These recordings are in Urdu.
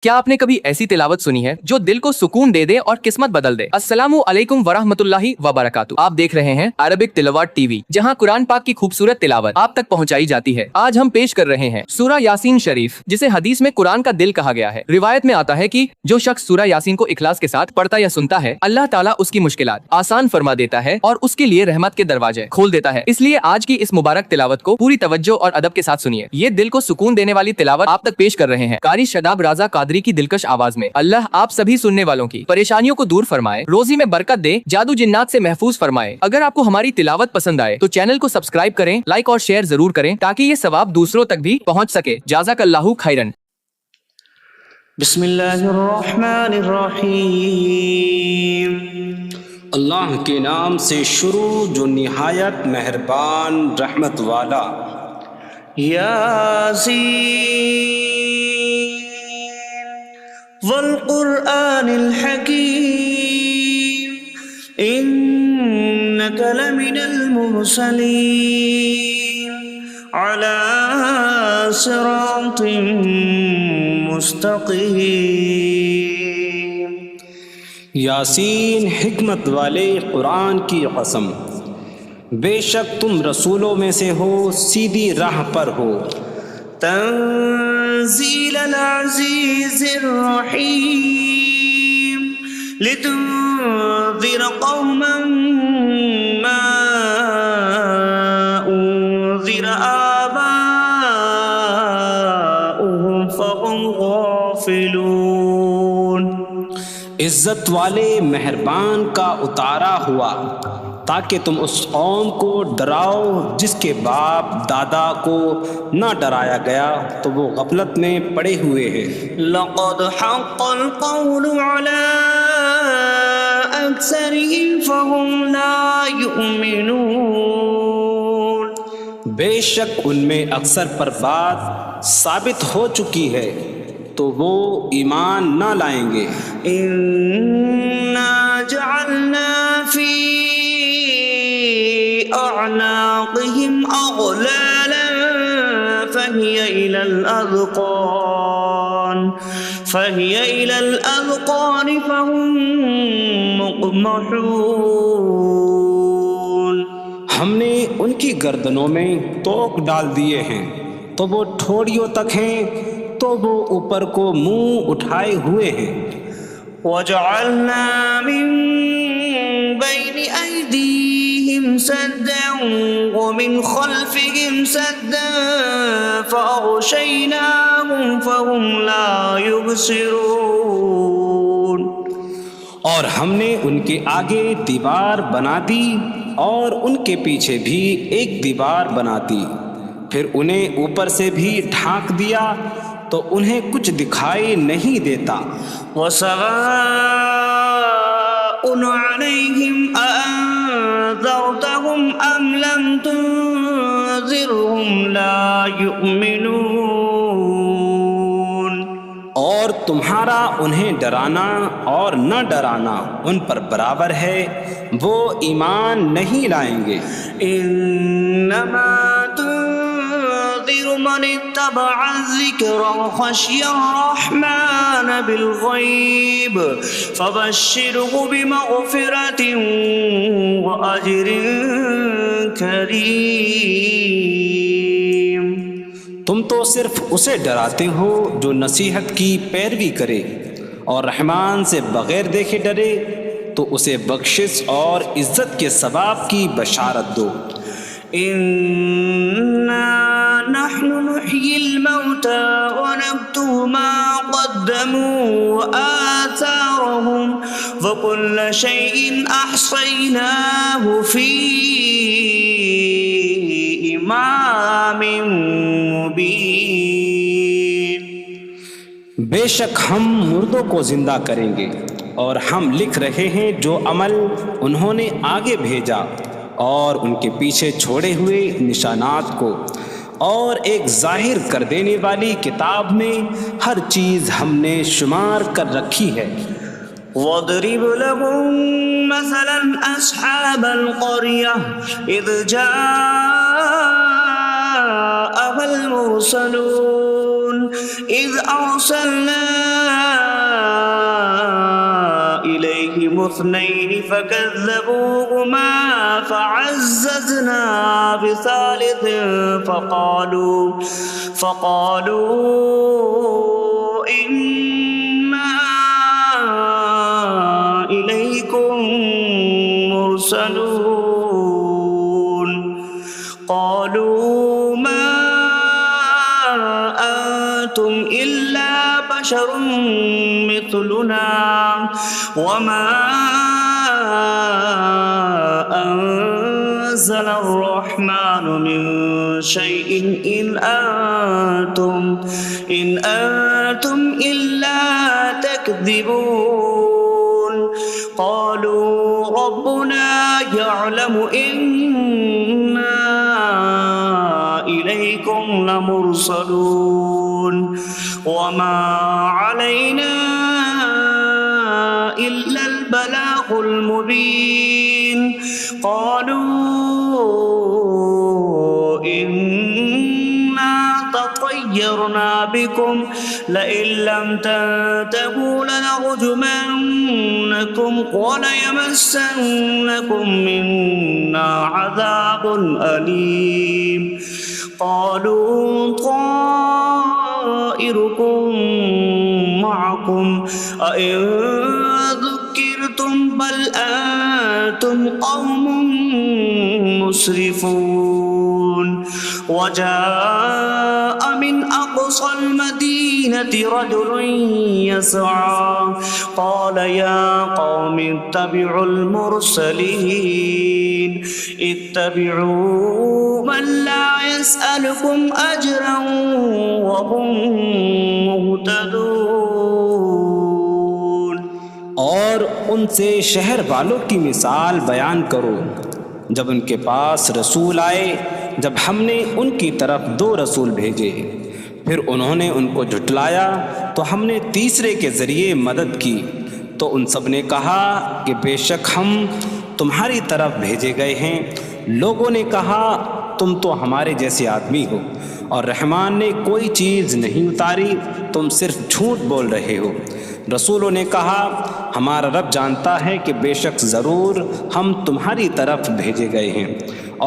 کیا آپ نے کبھی ایسی تلاوت سنی ہے جو دل کو سکون دے دے اور قسمت بدل دے؟ السلام علیکم ورحمۃ اللہ وبرکاتہ۔ آپ دیکھ رہے ہیں عربک تلاوت ٹی وی، جہاں قرآن پاک کی خوبصورت تلاوت آپ تک پہنچائی جاتی ہے۔ آج ہم پیش کر رہے ہیں سورہ یاسین شریف، جسے حدیث میں قرآن کا دل کہا گیا ہے۔ روایت میں آتا ہے کہ جو شخص سورہ یاسین کو اخلاص کے ساتھ پڑھتا یا سنتا ہے، اللہ تعالیٰ اس کی مشکلات آسان فرما دیتا ہے اور اس کے لیے رحمت کے دروازے کھول دیتا ہے۔ اس لیے آج کی اس مبارک تلاوت کو پوری توجہ اور ادب کے ساتھ سنیے۔ یہ دل کو سکون دینے والی تلاوت آپ تک پیش کر رہے ہیں قاری شاداب رضا قادری کی دلکش آواز میں۔ اللہ آپ سبھی سننے والوں کی پریشانیوں کو دور فرمائے، روزی میں برکت دے، جادو جنات سے محفوظ فرمائے۔ اگر آپ کو ہماری تلاوت پسند آئے تو چینل کو سبسکرائب کریں، لائک اور شیئر ضرور کریں تاکہ یہ ثواب دوسروں تک بھی پہنچ سکے۔ جزاک اللہ خیرن۔ بسم اللہ الرحمن الرحیم۔ اللہ کے نام سے شروع جو نہایت مہربان رحمت والا۔ یاسین والقرآن الحکیم انک لمن المرسلین علی صراط مستقیم۔ یاسین حکمت والے قرآن کی قسم، بے شک تم رسولوں میں سے ہو، سیدھی راہ پر ہو۔ تنزیل العزیز الرحیم لتنذر قوما ما انذر آباؤهم فهم غافلون۔ عزت والے مہربان کا اتارا ہوا تاکہ تم اس قوم کو ڈراؤ جس کے باپ دادا کو نہ ڈرایا گیا تو وہ غفلت میں پڑے ہوئے ہیں۔ لقد حق القول على اکثرهم فهم لا يؤمنون۔ بے شک ان میں اکثر پر بات ثابت ہو چکی ہے تو وہ ایمان نہ لائیں گے۔ انا جعلنا فی اعناقهم اغلالا فهي الى الاذقان فهم مقمحون۔ ہم نے ان کی گردنوں میں توق ڈال دیے ہیں تو وہ ٹھوڑیوں تک ہیں تو وہ اوپر کو منہ اٹھائے ہوئے ہیں۔ وَجَعَلْنَا مِن بَيْنِ أَيْدِيهِمْ سَدًّا وَمِنْ خَلْفِهِمْ سَدًّا فَأَغْشَيْنَاهُمْ فَهُمْ لَا يُبْصِرُونَ۔ اور ہم نے ان کے آگے دیوار بنا دی اور ان کے پیچھے بھی ایک دیوار بنا دی، پھر انہیں اوپر سے بھی ڈھانک دیا تو انہیں کچھ دکھائی نہیں دیتا۔ وَسَوَاءٌ عَلَيْهِمْ أَأَنذَرْتَهُمْ أَمْ لَمْ تُنذِرْهُمْ لَا يُؤْمِنُونَ۔ اور تمہارا انہیں ڈرانا اور نہ ڈرانا ان پر برابر ہے، وہ ایمان نہیں لائیں گے۔ انما من اتبع الذکر وخشی الرحمن بالغیب فبشرہ بمغفرۃ واجر کریم۔ تم تو صرف اسے ڈراتے ہو جو نصیحت کی پیروی کرے اور رحمان سے بغیر دیکھے ڈرے تو اسے بخشش اور عزت کے ثواب کی بشارت دو۔ اِنَّا نحن نحيي الموتى ونكتب ما قدموا وآثارهم وكل شيء أحصيناه في إمام مبين۔ بے شک ہم مردوں کو زندہ کریں گے اور ہم لکھ رہے ہیں جو عمل انہوں نے آگے بھیجا اور ان کے پیچھے چھوڑے ہوئے نشانات کو، اور ایک ظاہر کر دینے والی کتاب میں ہر چیز ہم نے شمار کر رکھی ہے۔ وَاضْرِبْ لَهُم مَّثَلًا أَصْحَابَ الْقَرْيَةِ إِذْ جَاءَهَا الْمُرْسَلُونَ إِذْ أَرْسَلْنَا اثنين فكذبوهما فعززنا بثالث فقالوا إنا إليكم مرسلون قالوا ما أنتم إلا بشر مثلنا وما أنزل الرحمن من شيء إن أنتم إلا تكذبون قالوا ربنا يعلم إنا إليكم لمرسلون وما علينا إلا البلاغ المبين قالوا إنا تطيرنا بكم لئن لم تنتهوا لنرجمنكم وليمسنكم منا عذاب أليم قالوا طائركم معكم أئن ذكرتم بل أنتم قوم مسرفون وجاء من أقصى المدينة رجل يسعى قال يا قوم اتبعوا المرسلين اتبعوا من لا يسألكم أجرا وهم مهتدون اور ان سے شہر والوں کی مثال بیان کرو جب ان کے پاس رسول آئے جب ہم نے ان کی طرف 2 رسول بھیجے پھر انہوں نے ان کو جھٹلایا تو ہم نے تیسرے کے ذریعے مدد کی تو ان سب نے کہا کہ بے شک ہم تمہاری طرف بھیجے گئے ہیں لوگوں نے کہا تم تو ہمارے جیسے آدمی ہو اور رحمان نے کوئی چیز نہیں اتاری تم صرف جھوٹ بول رہے ہو رسولوں نے کہا ہمارا رب جانتا ہے کہ بے شک ضرور ہم تمہاری طرف بھیجے گئے ہیں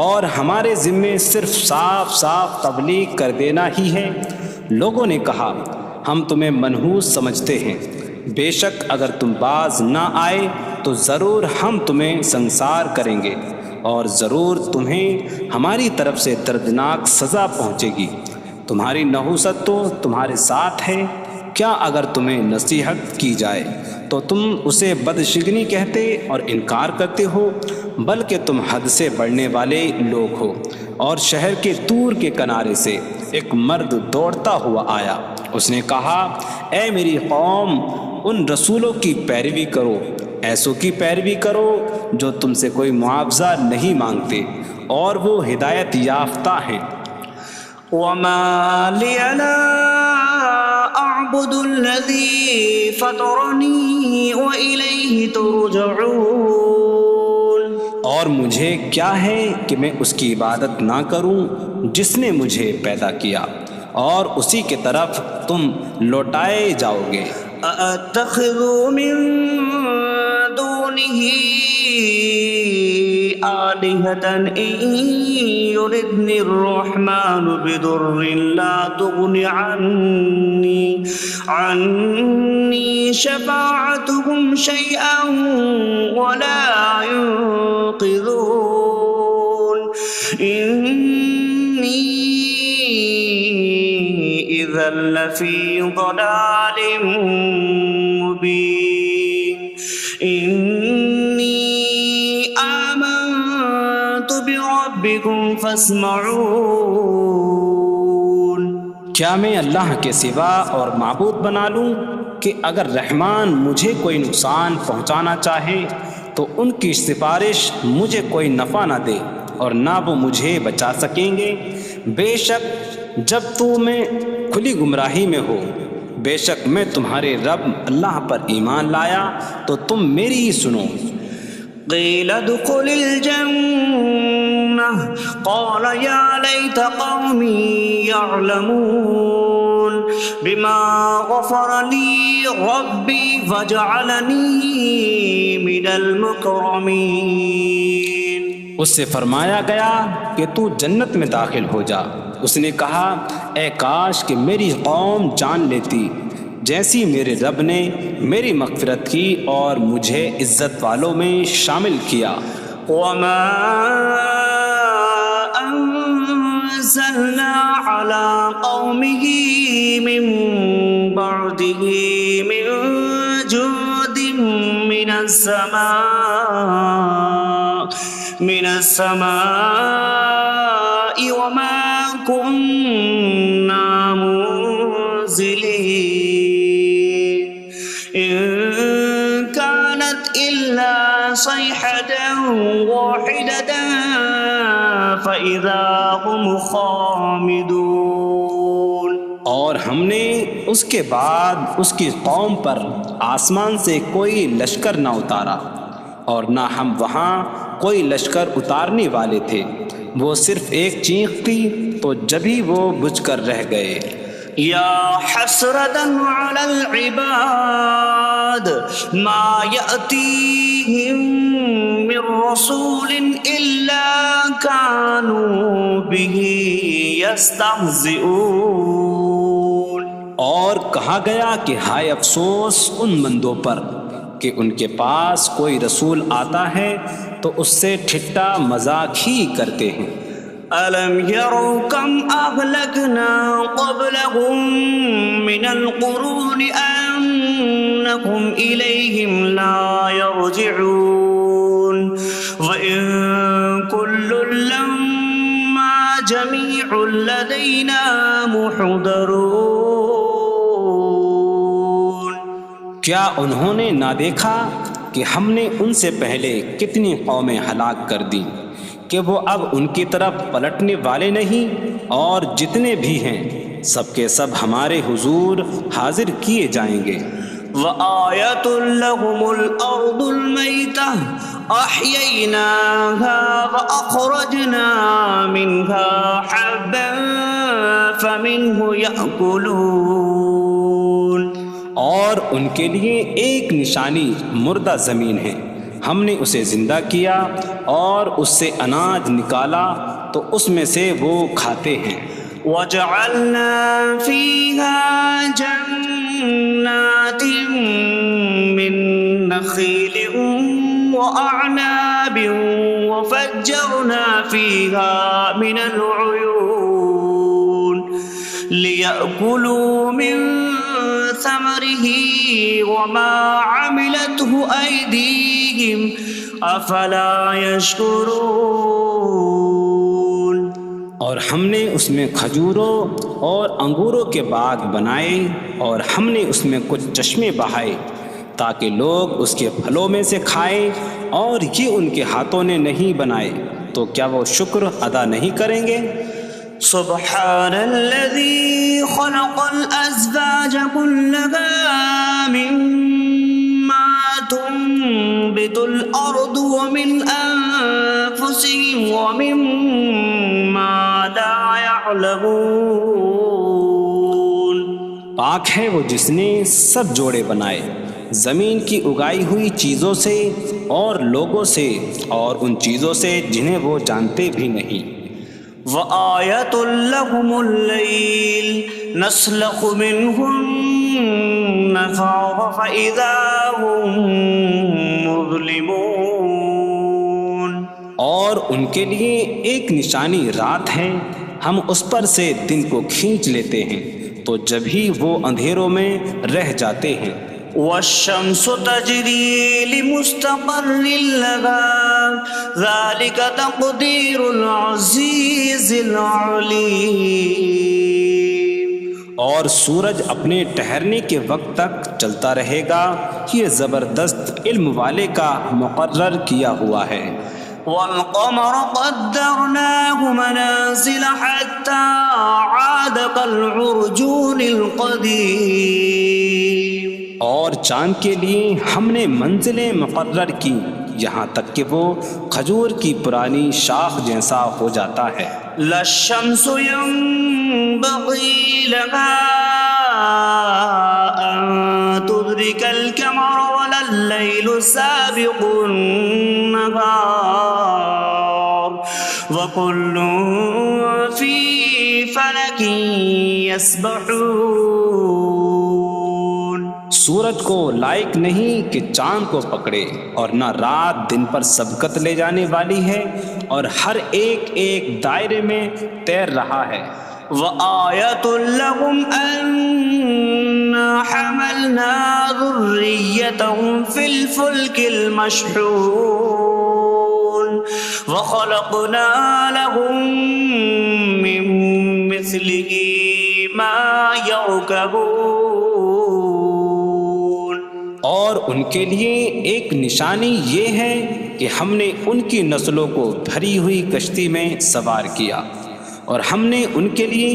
اور ہمارے ذمے صرف صاف صاف تبلیغ کر دینا ہی ہے لوگوں نے کہا ہم تمہیں منحوس سمجھتے ہیں بے شک اگر تم باز نہ آئے تو ضرور ہم تمہیں سنسار کریں گے اور ضرور تمہیں ہماری طرف سے دردناک سزا پہنچے گی تمہاری نحوست تو تمہارے ساتھ ہے کیا اگر تمہیں نصیحت کی جائے تو تم اسے بدشگنی کہتے اور انکار کرتے ہو بلکہ تم حد سے بڑھنے والے لوگ ہو اور شہر کے دور کے کنارے سے ایک مرد دوڑتا ہوا آیا اس نے کہا اے میری قوم ان رسولوں کی پیروی کرو ایسوں کی پیروی کرو جو تم سے کوئی معاوضہ نہیں مانگتے اور وہ ہدایت یافتہ ہیں وما لي لا أعبد الذي فطرني وإليه ترجعون اور مجھے کیا ہے کہ میں اس کی عبادت نہ کروں جس نے مجھے پیدا کیا اور اسی کی طرف تم لوٹائے جاؤ گے أأتخذ من دونه آلهة إن يردني الرحمن بضر لا تغن عني شفاعتهم شيئا ولا ينقذون إني إذا لفي ضلال مبين إني آمنت بربكم فاسمعون کیا میں اللہ کے سوا اور معبود بنا لوں کہ اگر رحمان مجھے کوئی نقصان پہنچانا چاہے تو ان کی سفارش مجھے کوئی نفع نہ دے اور نہ وہ مجھے بچا سکیں گے بے شک جب تم کھلی گمراہی میں ہو بے شک میں تمہارے رب اللہ پر ایمان لایا تو تم میری ہی سنو قيل ادخل الجنة قال يا ليت قومي يعلمون بما غفر لي ربي فاجعلني من المكرمين. اس سے فرمایا گیا کہ تو جنت میں داخل ہو جا. اس نے کہا اے کاش کہ میری قوم جان لیتی جیسی میرے رب نے میری مغفرت کی اور مجھے عزت والوں میں شامل کیا. وما أنزلنا على قومه من بعده من جود من السماء وما كنا منزلين إن كانت إلا صيحة واحدة فإذا هم خامدون. اور ہم نے اس کے بعد اس کی قوم پر آسمان سے کوئی لشکر نہ اتارا اور نہ ہم وہاں کوئی لشکر اتارنے والے تھے. وہ صرف ایک چیخ کی تو جبھی وہ بجھ کر رہ گئے. يا حسرة على العباد ما يأتيهم من رسول إلا كانوا به يستهزئون. اور کہا گیا کہ ہائے افسوس ان بندوں پر کہ ان کے پاس کوئی رسول آتا ہے تو اس سے ٹھٹا مذاق ہی کرتے ہیں. ألم يروا كم أهلكنا قبلهم من القرون أنكم إليهم لا يرجعون وإن كل لما جميع لدينا محضرون. کیا انہوں نے نہ دیکھا کہ ہم نے ان سے پہلے کتنی قومیں ہلاک کر دیں کہ وہ اب ان کی طرف پلٹنے والے نہیں، اور جتنے بھی ہیں سب کے سب ہمارے حضور حاضر کیے جائیں گے. وآية لهم الأرض الميتة أحييناها وأخرجنا منها حبا فمنه يأكلون. اور ان کے لیے ایک نشانی مردہ زمین ہے، ہم نے اسے زندہ کیا اور اس سے اناج نکالا تو اس میں سے وہ کھاتے ہیں. وجعلنا فيها جنات من نخيل وأعناب وفجرنا فيها من العيون ليأكلوا من ثمره وما عملته أيديهم أفلا يشكرون. اور ہم نے اس میں کھجوروں اور انگوروں کے باغ بنائے اور ہم نے اس میں کچھ چشمے بہائے تاکہ لوگ اس کے پھلوں میں سے کھائیں، اور یہ ان کے ہاتھوں نے نہیں بنائے تو کیا وہ شکر ادا نہیں کریں گے؟ سبحان الذي خلق الأزواج كلها مما تنبت الأرض ومن أنفسهم ومما لا يعلمون. پاک ہے وہ جس نے سب جوڑے بنائے زمین کی اگائی ہوئی چیزوں سے اور لوگوں سے اور ان چیزوں سے جنہیں وہ جانتے بھی نہیں. وآية لهم الليل نسلخ منه النهار فإذا هم مظلمون. اور ان کے لیے ایک نشانی رات ہے، ہم اس پر سے دن کو کھینچ لیتے ہیں تو جب ہی وہ اندھیروں میں رہ جاتے ہیں. والشمس تجري لمستقر لها ذلك تقدير العزيز العليم. اور سورج اپنے ٹھہرنے کے وقت تک چلتا رہے گا، یہ زبردست علم والے کا مقرر کیا ہوا ہے. والقمر قدرناه منازل حتى عاد كالعرجون القديم. اور چاند کے لیے ہم نے منزلیں مقرر کی یہاں تک کہ وہ کھجور کی پرانی شاخ جیسا ہو جاتا ہے. لا الشمس ينبغي لها أن تدرك القمر ولا الليل سابق النهار وكل في فلك يسبحون. سورج کو لائق نہیں کہ چاند کو پکڑے، اور نہ رات دن پر سبقت لے جانے والی ہے، اور ہر ایک ایک دائرے میں تیر رہا ہے. وآية لهم أنا حملنا ذريتهم في الفلك المشحون وخلقنا لهم من مثله ما يركبون. اور ان کے لیے ایک نشانی یہ ہے کہ ہم نے ان کی نسلوں کو بھری ہوئی کشتی میں سوار کیا، اور ہم نے ان کے لیے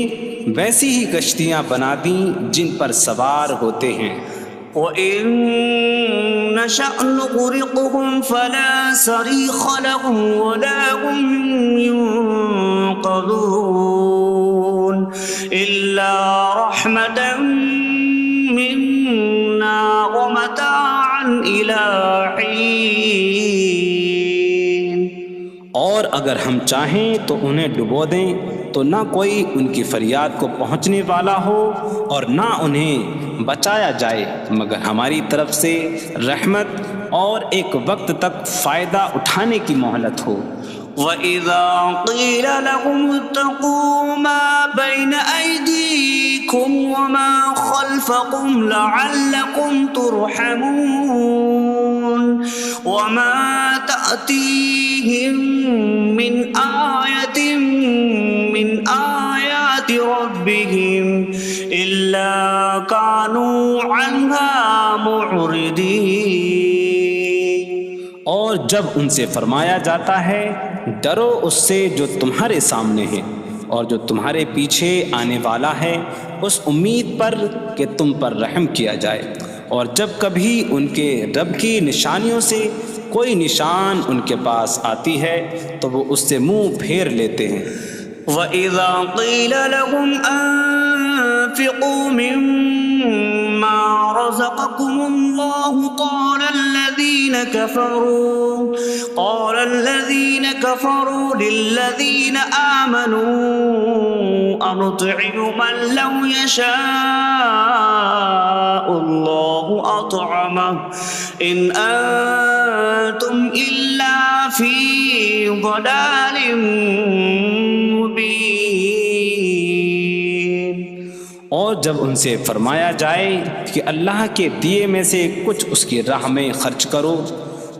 ویسی ہی کشتیاں بنا دیں جن پر سوار ہوتے ہیں. وَإِن نَّشَأْ نُغْرِقْهُمْ فَلَا صَرِيخَ لَهُمْ وَلَا هُمْ يُنقَذُونَ إِلَّا رَحْمَةً مِّنَّا وَمَتَاعًا إِلَىٰ حِينٍ. اور اگر ہم چاہیں تو انہیں ڈبو دیں تو نہ کوئی ان کی فریاد کو پہنچنے والا ہو اور نہ انہیں بچایا جائے مگر ہماری طرف سے رحمت اور ایک وقت تک فائدہ اٹھانے کی مہلت ہو. وَإِذَا قِيلَ لَهُمُ اتَّقُوا مَا بَيْنَ أَيْدِيكُمْ وَمَا خَلْفَكُمْ لَعَلَّكُمْ تُرْحَمُونَ وَمَا تَأْتِيهِمْ مِنْ آيَةٍ مِنْ آيَاتِ رَبِّهِمْ إِلَّا كَانُوا عَنْهَا مُعْرِضِينَ. اور جب ان سے فرمایا جاتا ہے ڈرو اس سے جو تمہارے سامنے ہے اور جو تمہارے پیچھے آنے والا ہے، اس امید پر کہ تم پر رحم کیا جائے، اور جب کبھی ان کے رب کی نشانیوں سے کوئی نشان ان کے پاس آتی ہے تو وہ اس سے منہ پھیر لیتے ہیں. وَإِذَا قِيلَ لَهُمْ أَنفِقُوا مِمَّا رَزَقَكُمُ اللَّهُ قَالَ الَّذِينَ كَفَرُوا لِلَّذِينَ آمَنُوا أَنُطْعِمُ مَن لَّوْ يَشَاءُ اللَّهُ أَطْعَمَهُ إِنْ أَنتُمْ إِلَّا فِي ضَلَالٍ مبین. اور جب ان سے فرمایا جائے کہ اللہ کے دیے میں سے کچھ اس کی راہ میں خرچ کرو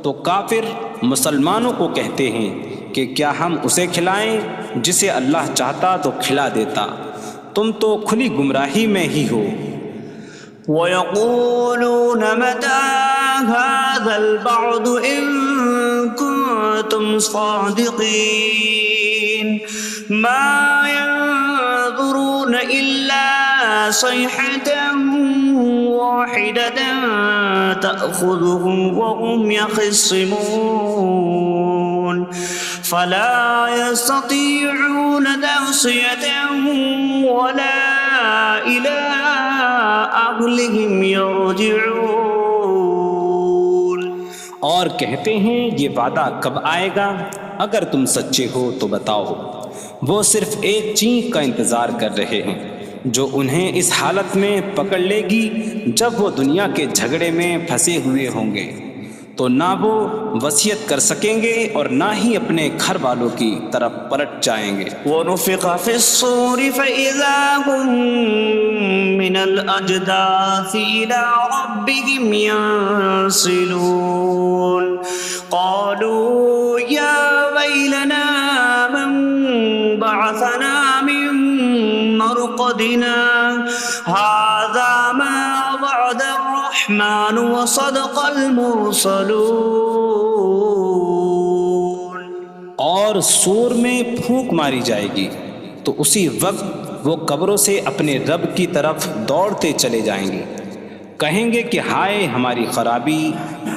تو کافر مسلمانوں کو کہتے ہیں کہ کیا ہم اسے کھلائیں جسے اللہ چاہتا تو کھلا دیتا، تم تو کھلی گمراہی میں ہی ہو. وَيَقُولُونَ مَتَىٰ هَٰذَا الْبَعْدُ إِن كُنتُمْ صَادِقِينَ مَا يَنظُرُونَ إِلَّا صَيْحَةً وَاحِدَةً تَأْخُذُهُمْ وَهُمْ يَخِصِّمُونَ فَلَا يَسْتَطِيعُونَ تَوْصِيَةً وَلَا إِلَىٰ أَهْلِهِمْ يَرْجِعُونَ. اور کہتے ہیں یہ وعدہ کب آئے گا؟ اگر تم سچے ہو تو بتاؤ. وہ صرف ایک چینخ کا انتظار کر رہے ہیں جو انہیں اس حالت میں پکڑ لے گی جب وہ دنیا کے جھگڑے میں پھنسے ہوئے ہوں گے، تو نہ وہ وصیت کر سکیں گے اور نہ ہی اپنے گھر والوں کی طرف پلٹ جائیں گے. وَنُفِخَ فِي الصُّورِ فَإِذَا هُم مِّنَ الْأَجْدَاثِ إِلَىٰ رَبِّهِمْ يَنسِلُونَ قَالُوا يَا وَيْلَنَا مَن بَعَثَنَا مِن مَّرْقَدِنَا هَٰذَا مَا وَعَدَ الرَّحْمَٰنُ وَصَدَقَ الْمُرْسَلُونَ. اور سور میں پھونک ماری جائے گی تو اسی وقت وہ قبروں سے اپنے رب کی طرف دوڑتے چلے جائیں گے، کہیں گے کہ ہائے ہماری خرابی،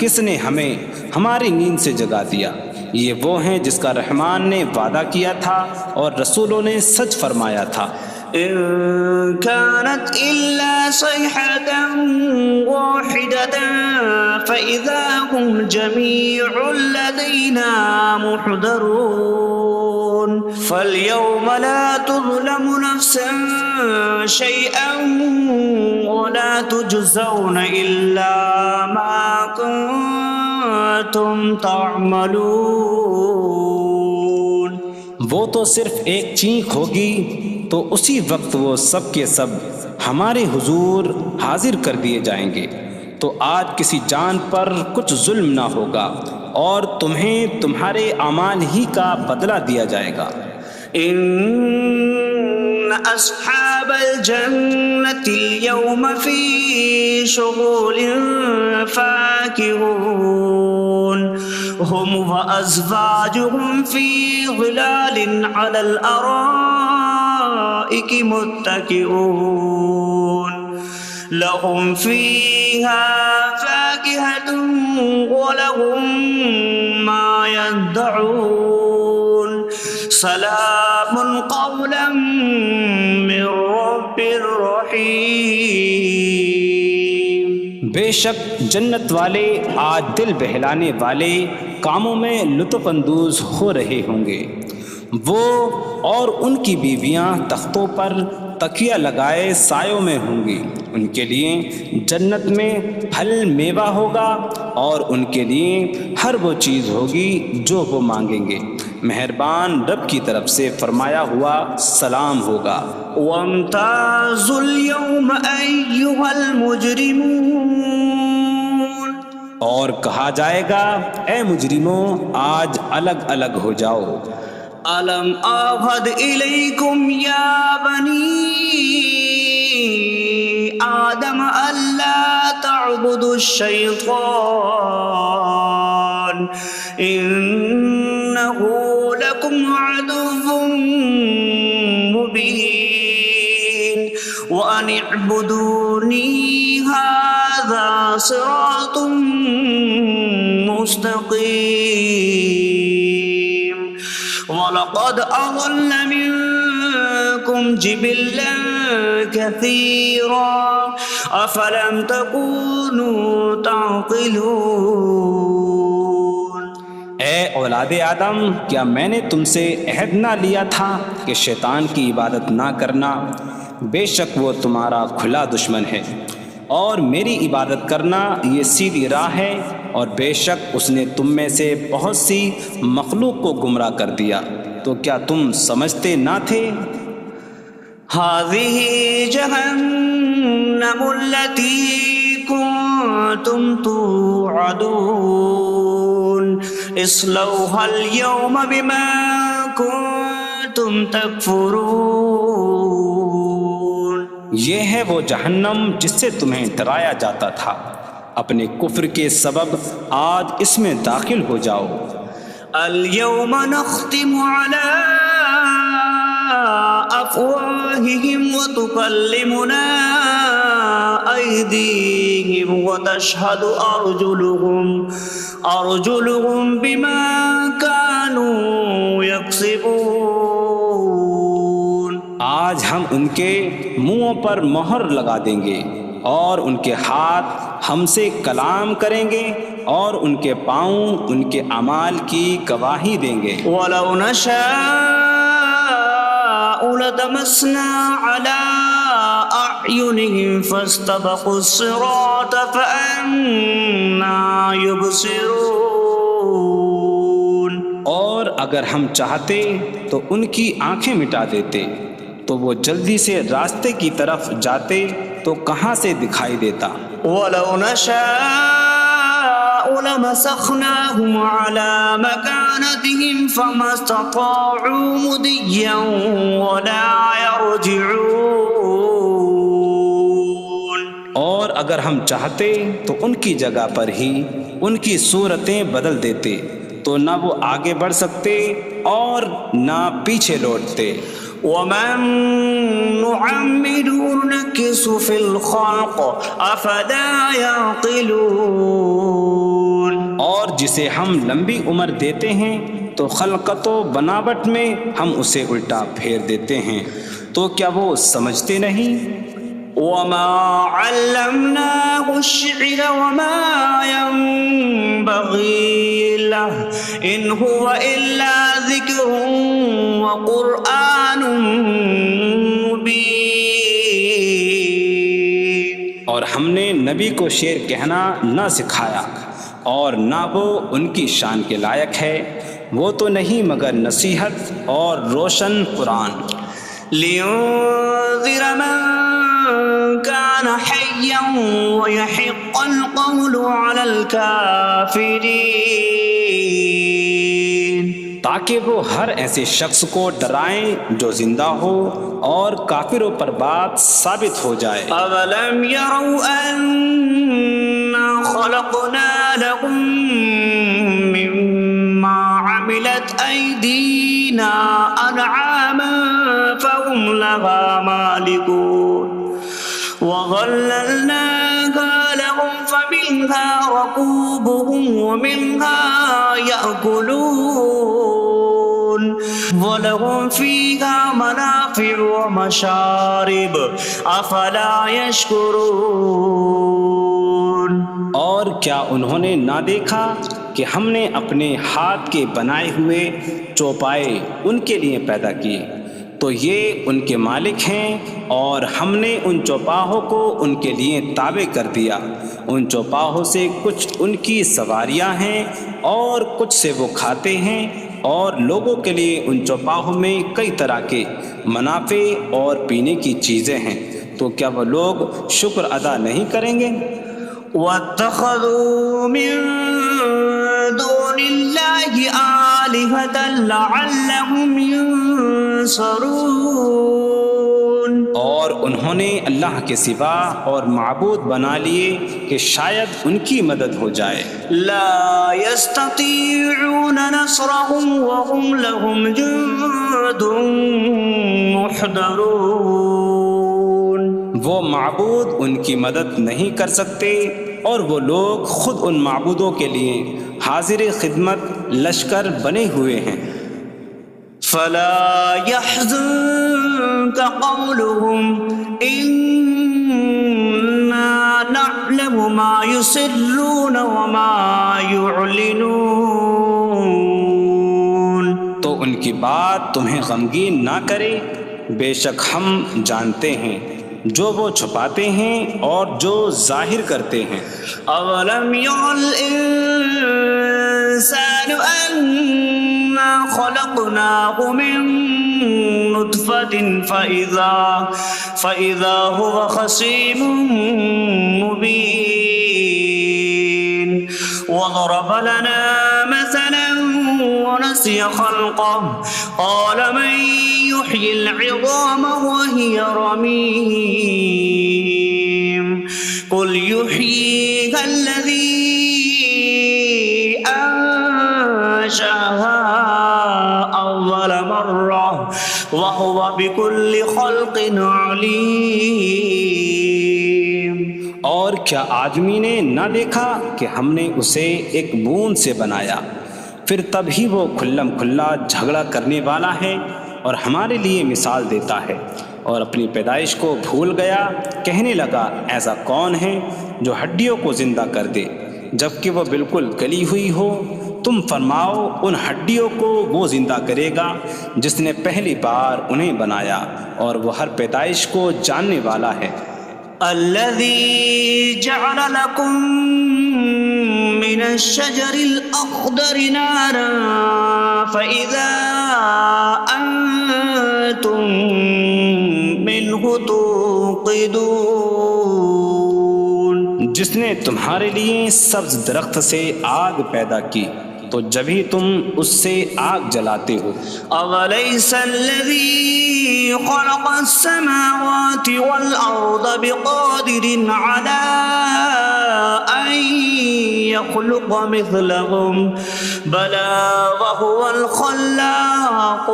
کس نے ہمیں ہماری نیند سے جگا دیا. یہ وہ ہیں جس کا رحمان نے وعدہ کیا تھا اور رسولوں نے سچ فرمایا تھا. إن كانت إلا صيحة واحدة فإذا هم جميع لدينا محضرون فاليوم لا تظلم نفس شيئا ولا تجزون إلا ما كنتم تعملون. وہ تو صرف ایک چینخ ہوگی تو اسی وقت وہ سب کے سب ہمارے حضور حاضر کر دیے جائیں گے. تو آج کسی جان پر کچھ ظلم نہ ہوگا اور تمہیں تمہارے اعمال ہی کا بدلہ دیا جائے گا. إن أصحاب الجنة اليوم في شغل فاكهون هم وأزواجهم في ظلال على الأرائك متكئون لهم فيها فاكهة ولهم ما يدعون سلام قولا من رب رحیم. بے شک جنت والے آج دل بہلانے والے کاموں میں لطف اندوز ہو رہے ہوں گے. وہ اور ان کی بیویاں تختوں پر تکیہ لگائے سایوں میں ہوں گی. ان کے لیے جنت میں پھل میوہ ہوگا اور ان کے لیے ہر وہ چیز ہوگی جو وہ مانگیں گے. مہربان رب کی طرف سے فرمایا ہوا سلام ہوگا. وامتازوا اليوم أيها المجرمون. اور کہا جائے گا اے مجرموں آج الگ الگ ہو جاؤ. ألم أعهد إليكم يا بني آدم ألا تعبدوا الشيطان إنه لكم عدو مبين وأن اعبدوني هذا صراط مستقيم. وَلَقَدْ أَضَلَّ مِنكُمْ جِبِلًّا كَثِيرًا أَفَلَمْ تَكُونُوا تَعْقِلُونَ. اے اولاد آدم کیا میں نے تم سے عہد نہ لیا تھا کہ شیطان کی عبادت نہ کرنا؟ بے شک وہ تمہارا کھلا دشمن ہے اور میری عبادت کرنا یہ سیدھی راہ ہے. اور بے شک اس نے تم میں سے بہت سی مخلوق کو گمراہ کر دیا. تو کیا تم سمجھتے نہ تھے؟ هذه جهنم التي كنتم توعدون اصلوها اليوم بما كنتم تكفرون. یہ ہے وہ جہنم جس سے تمہیں ڈرایا جاتا تھا. اپنے کفر کے سبب آج اس میں داخل ہو جاؤ. اليوم نختم على أفواههم وتكلمنا أيديهم وتشهد أرجلهم بما كانوا يكسبون. آج ہم ان کے منہوں پر مہر لگا دیں گے اور ان کے ہاتھ ہم سے کلام کریں گے اور ان کے پاؤں ان کے اعمال کی گواہی دیں گے. وَلَوْ نَشَاءُ لَطَمَسْنَا عَلَىٰ أَعْيُنِهِمْ فَاسْتَبَقُوا الصِّرَاطَ فَأَنَّىٰ يُبْصِرُونَ. اور اگر ہم چاہتے تو ان کی آنکھیں مٹا دیتے تو وہ جلدی سے راستے کی طرف جاتے تو کہاں سے دکھائی دیتا. وَلَوْ نَشَاءُ لَمَسَخْنَاهُمْ عَلَىٰ مَكَانَتِهِمْ فَمَا اسْتَطَاعُوا مُضِيًّا وَلَا يَرْجِعُونَ. اور اگر ہم چاہتے تو ان کی جگہ پر ہی ان کی صورتیں بدل دیتے تو نہ وہ آگے بڑھ سکتے اور نہ پیچھے لوٹتے. وَمَن نُعَمِّرْهُ نُنَكِّسْهُ فِي الْخَلْقِ أَفَلَا يَعْقِلُونَ. اور جسے ہم لمبی عمر دیتے ہیں تو خلقت و بناوٹ میں ہم اسے الٹا پھیر دیتے ہیں. تو کیا وہ سمجھتے نہیں؟ وما علمناه الشعر وما ينبغي له إن هو إلا ذكر وقرآن مبين. اور ہم نے نبی کو شعر کہنا نہ سکھایا اور نہ وہ ان کی شان کے لائق ہے، وہ تو نہیں مگر نصیحت اور روشن قرآن. لينذر من كان حيا ويحق القول على الكافرين. تاکہ وہ ہر ایسے شخص کو ڈرائیں جو زندہ ہو اور کافروں پر بات ثابت ہو جائے. أولم يروا أنا خلقنا لهم مما عملت أيدينا أنعاما فهم لها مالكون وظللناها لهم فمنها ركوبهم ومنها يأكلون ولهم فيها منافع ومشارب أفلا يشكرون. اور کیا انہوں نے نہ دیکھا کہ ہم نے اپنے ہاتھ کے بنائے ہوئے چوپائے ان کے لیے پیدا کیے، تو یہ ان کے مالک ہیں، اور ہم نے ان چوپاہوں کو ان کے لیے تابع کر دیا. ان چوپاہوں سے کچھ ان کی سواریاں ہیں اور کچھ سے وہ کھاتے ہیں، اور لوگوں کے لیے ان چوپاہوں میں کئی طرح کے منافع اور پینے کی چیزیں ہیں. تو کیا وہ لوگ شکر ادا نہیں کریں گے؟ واتخذوا من دون الله آلهة لعلهم ينصرون. اور انہوں نے اللہ کے سوا اور معبود بنا لیے کہ شاید ان کی مدد ہو جائے. لا يستطيعون نصرهم وهم لهم جند محضرون. وہ معبود ان کی مدد نہیں کر سکتے، اور وہ لوگ خود ان معبودوں کے لیے حاضر خدمت لشکر بنے ہوئے ہیں. فلا يحزنك قولهم إنا نعلم ما يسرون وما يعلنون. تو ان کی بات تمہیں غمگین نہ کرے، بے شک ہم جانتے ہیں جو وہ چھپاتے ہیں اور جو ظاہر کرتے ہیں. أولم ير الإنسان أنا خلقناه من نطفة فإذا هو خصيم مبين. وضرب لنا مثلا ونسي خلقه قال من يحيي العظام وهي رميم. قل يحييها الذي أنشأها أول مرة وهو بكل خلق عليم. اور کیا آدمی نے نہ دیکھا کہ ہم نے اسے ایک بوند سے بنایا، پھر تب ہی وہ کھلم کھلا جھگڑا کرنے والا ہے اور ہمارے لیے مثال دیتا ہے. اور اپنی پیدائش کو بھول گیا، کہنے لگا ایسا کون ہے جو ہڈیوں کو زندہ کر دے جبکہ وہ بالکل گلی ہوئی ہو. تم فرماؤ ان ہڈیوں کو وہ زندہ کرے گا جس نے پہلی بار انہیں بنایا، اور وہ ہر پیدائش کو جاننے والا ہے. الذي جعل لكم من الشجر الأخضر نارا فإذا أنتم منه توقدون. جس نے تمہارے لیے سبز درخت سے آگ پیدا کی تو جبھی تم اس سے آگ جلاتے ہو. أوليس الذي خلق السماوات والأرض بقادر على أن يخلق مثلهم بلى وهو الخلاق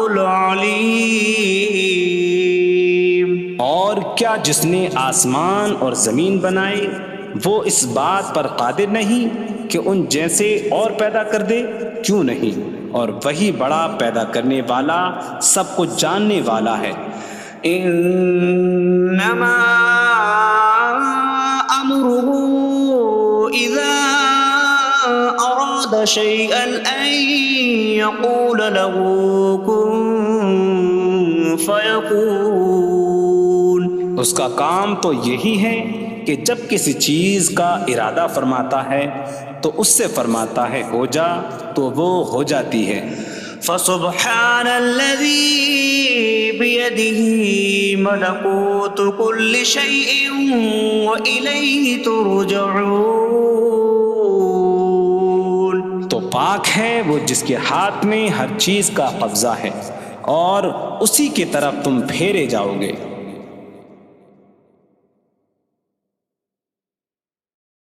العليم. اور کیا جس نے آسمان اور زمین بنائے وہ اس بات پر قادر نہیں کہ ان جیسے اور پیدا کر دے؟ کیوں نہیں، اور وہی بڑا پیدا کرنے والا سب کچھ جاننے والا ہے. إنما أمره إذا أراد شيئا أن يقول له كن فيكون. اس کا کام تو یہی ہے کہ جب کسی چیز کا ارادہ فرماتا ہے تو اس سے فرماتا ہے ہو جا تو وہ ہو جاتی ہے. فسبحان الذي بيده ملكوت كل شيء وإليه ترجعون. تو پاک ہے وہ جس کے ہاتھ میں ہر چیز کا قبضہ ہے اور اسی کی طرف تم پھیرے جاؤ گے.